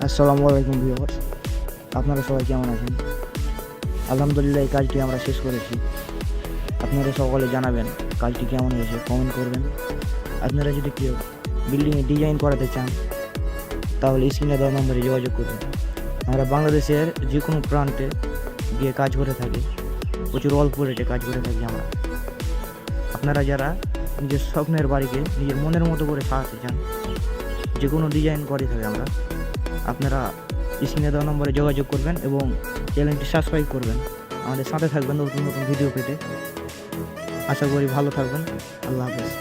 আসসালামু আলাইকুম ভিউয়ার্স, আপনারা সবাই কেমন আছেন? আলহামদুলিল্লাহ, এই কাজটি আমরা শেষ করেছি। আপনারা সকলে জানাবেন কাজটি কেমন হয়েছে, কমেন্ট করবেন। আপনারা যদি কেউ বিল্ডিংয়ে ডিজাইন করাতে চান তাহলে স্ক্রিনে দেওয়া নম্বরে যোগাযোগ করবেন। আমরা বাংলাদেশের যে কোনো প্রান্তে গিয়ে কাজ করে থাকি, প্রচুর অল্প রেটে কাজ করে থাকি আমরা। আপনারা যারা নিজের স্বপ্নের বাড়িকে নিজের মনের মতো করে সাজাতে চান, যে কোনো ডিজাইন করে থাকি আমরা। আপনারা স্ক্রিনে দেওয়া নম্বরে যোগাযোগ করবেন এবং চ্যানেলটি সাবস্ক্রাইব করবেন। আমাদের সাথে থাকবেন নতুন নতুন ভিডিও পেতে। আশা করি ভালো থাকবেন। আল্লাহ হাফেজ।